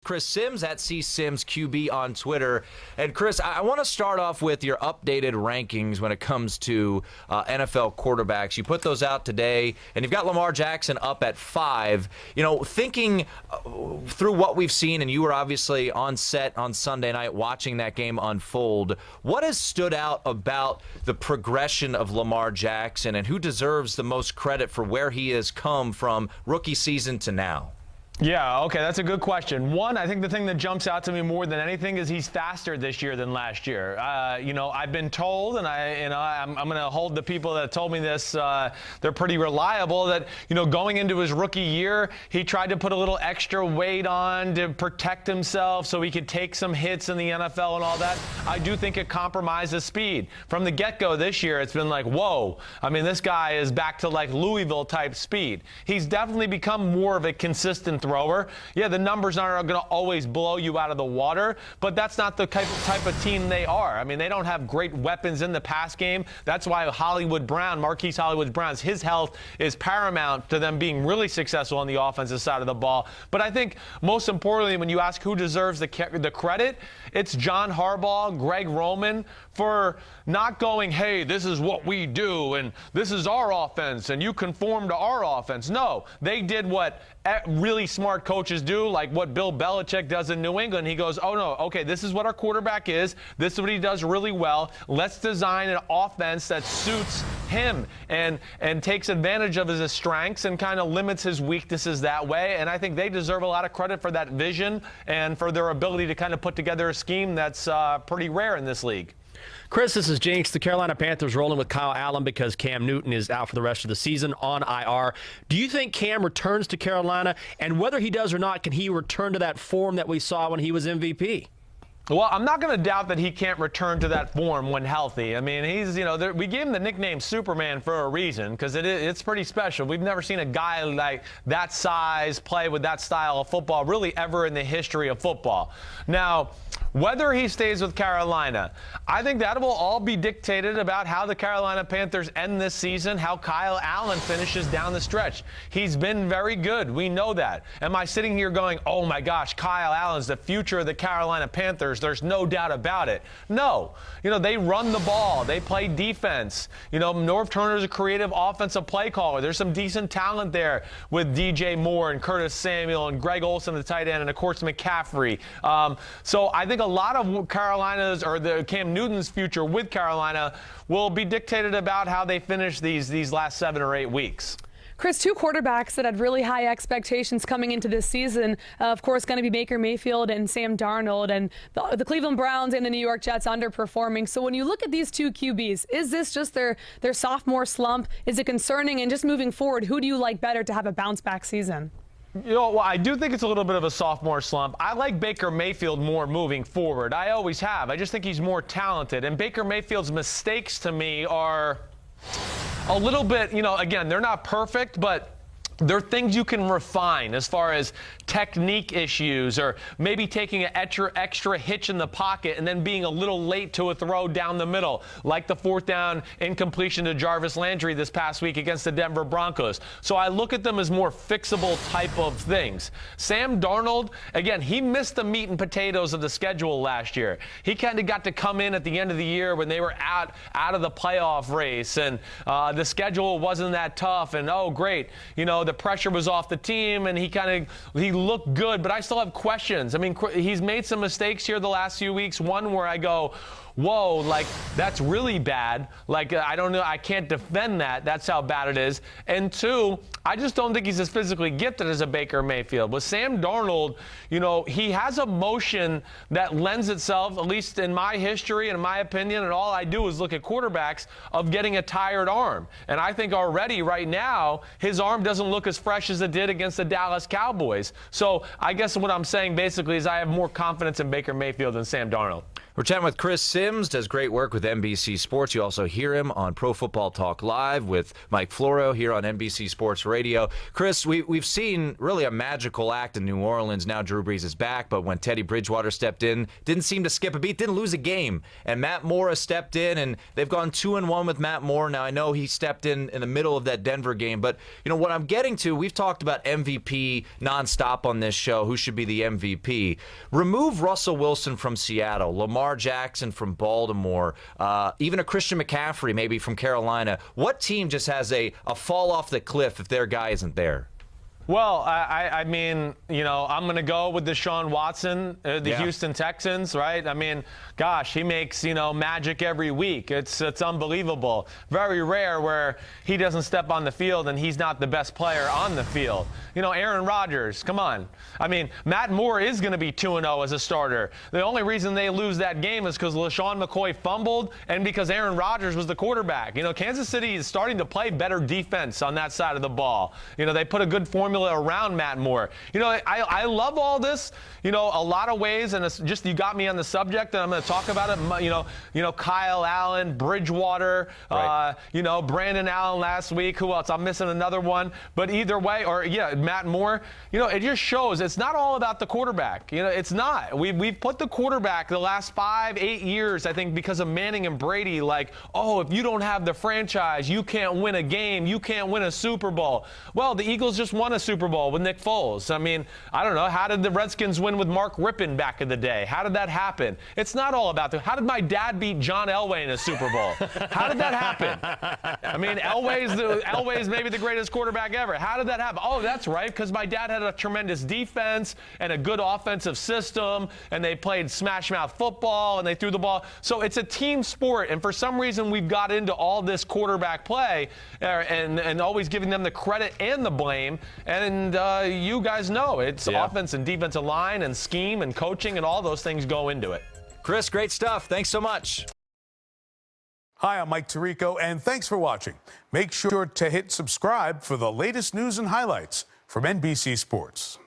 Chris Sims at CSimsQB on Twitter. And Chris, I want to start off with your updated rankings when it comes to NFL quarterbacks. You put those out today, and you've got Lamar Jackson up at 5. You know, thinking through what we've seen, and you were obviously on set on Sunday night watching that game unfold, what has stood out about the progression of Lamar Jackson, and who deserves the most credit for where he has come from rookie season to now? Yeah, okay, that's a good question. One, I think the thing that jumps out to me more than anything is he's faster this year than last year. You know, I've been told, and I'm going to hold the people that told me this, they're pretty reliable, that, you know, going into his rookie year, he tried to put a little extra weight on to protect himself so he could take some hits in the NFL and all that. I do think it compromises speed. From the get-go this year, it's been like, whoa. I mean, this guy is back to like Louisville-type speed. He's definitely become more of a consistent thrower. Yeah, the numbers aren't going to always blow you out of the water, but that's not the type of team they are. I mean, they don't have great weapons in the pass game. That's why Marquise Hollywood Brown's, his health is paramount to them being really successful on the offensive side of the ball. But I think most importantly, when you ask who deserves the credit, it's John Harbaugh, Greg Roman, for not going, hey, this is what we do, and this is our offense, and you conform to our offense. No, they did what really smart coaches do, like what Bill Belichick does in New England. He goes, oh, no, okay, this is what our quarterback is. This is what he does really well. Let's design an offense that suits him and takes advantage of his strengths and kind of limits his weaknesses that way. And I think they deserve a lot of credit for that vision and for their ability to kind of put together a scheme that's pretty rare in this league. Chris, this is Jinx. The Carolina Panthers rolling with Kyle Allen because Cam Newton is out for the rest of the season on IR. Do you think Cam returns to Carolina? And whether he does or not, can he return to that form that we saw when he was MVP? Well, I'm not going to doubt that he can't return to that form when healthy. I mean, he's, you know, we gave him the nickname Superman for a reason because it's pretty special. We've never seen a guy like that size play with that style of football really ever in the history of football. Now, whether he stays with Carolina, I think that will all be dictated about how the Carolina Panthers end this season, how Kyle Allen finishes down the stretch. He's been very good. We know that. Am I sitting here going, oh my gosh, Kyle Allen's the future of the Carolina Panthers? There's no doubt about it. No. You know, they run the ball. They play defense. You know, Norv Turner's a creative offensive play caller. There's some decent talent there with DJ Moore and Curtis Samuel and Greg Olsen, the tight end, and, of course, McCaffrey. So I think a lot of Carolina's or the Cam Newton's future with Carolina will be dictated about how they finish these last 7 or 8 weeks. Chris, 2 quarterbacks that had really high expectations coming into this season, of course, going to be Baker Mayfield and Sam Darnold, and the Cleveland Browns and the New York Jets underperforming. So when you look at these 2 QBs, is this just their sophomore slump? Is it concerning? And just moving forward, who do you like better to have a bounce-back season? You know, well, I do think it's a little bit of a sophomore slump. I like Baker Mayfield more moving forward. I always have. I just think he's more talented. And Baker Mayfield's mistakes to me are a little bit, you know, again, they're not perfect, but they're things you can refine as far as technique issues or maybe taking an extra hitch in the pocket and then being a little late to a throw down the middle, like the 4th down incompletion to Jarvis Landry this past week against the Denver Broncos. So I look at them as more fixable type of things. Sam Darnold, again, he missed the meat and potatoes of the schedule last year. He kind of got to come in at the end of the year when they were out of the playoff race and the schedule wasn't that tough and, oh, great, you know, the pressure was off the team and he looked good, but I still have questions. I mean, he's made some mistakes here the last few weeks. One where I go, whoa, like, that's really bad. Like, I don't know, I can't defend that. That's how bad it is. And 2, I just don't think he's as physically gifted as a Baker Mayfield. With Sam Darnold, you know, he has a motion that lends itself, at least in my history and in my opinion, and all I do is look at quarterbacks, of getting a tired arm. And I think already right now, his arm doesn't look as fresh as it did against the Dallas Cowboys. So I guess what I'm saying basically is I have more confidence in Baker Mayfield than Sam Darnold. We're chatting with Chris Sims, does great work with NBC Sports. You also hear him on Pro Football Talk Live with Mike Florio here on NBC Sports Radio. Chris, we've seen really a magical act in New Orleans. Now Drew Brees is back, but when Teddy Bridgewater stepped in, didn't seem to skip a beat, didn't lose a game. And Matt Moore has stepped in, and they've gone 2-1 with Matt Moore. Now, I know he stepped in the middle of that Denver game, but what I'm getting to, we've talked about MVP nonstop on this show, who should be the MVP. Remove Russell Wilson from Seattle, Lamar Jackson from Baltimore, even a Christian McCaffrey maybe from Carolina. What team just has a fall off the cliff if their guy isn't there? Well, I mean, I'm going to go with Deshaun Watson, the Houston Texans, right? I mean, gosh, he makes, magic every week. It's unbelievable. Very rare where he doesn't step on the field and he's not the best player on the field. Aaron Rodgers, come on. I mean, Matt Moore is going to be 2-0 as a starter. The only reason they lose that game is because LaShawn McCoy fumbled and because Aaron Rodgers was the quarterback. Kansas City is starting to play better defense on that side of the ball. They put a good formula around Matt Moore. I love all this, a lot of ways, and it's just you got me on the subject, and I'm going to talk about it. Kyle Allen, Bridgewater, right. Brandon Allen last week. Who else? I'm missing another one. But either way, Matt Moore, it just shows it's not all about the quarterback. It's not. We've put the quarterback the last 5-8 years, I think, because of Manning and Brady, like, oh, if you don't have the franchise, you can't win a game, you can't win a Super Bowl. Well, the Eagles just won a Super Bowl with Nick Foles. I mean, I don't know. How did the Redskins win with Mark Rippon back in the day? How did that happen? It's not all about how did my dad beat John Elway in a Super Bowl? How did that happen? I mean, Elway's maybe the greatest quarterback ever. How did that happen? Oh, that's right, because my dad had a tremendous defense and a good offensive system, and they played smash mouth football, and they threw the ball. So it's a team sport, and for some reason we've got into all this quarterback play and always giving them the credit and the blame. And you guys know it's offense and defensive line and scheme and coaching and all those things go into it. Chris, great stuff. Thanks so much. Hi, I'm Mike Tirico, and thanks for watching. Make sure to hit subscribe for the latest news and highlights from NBC Sports.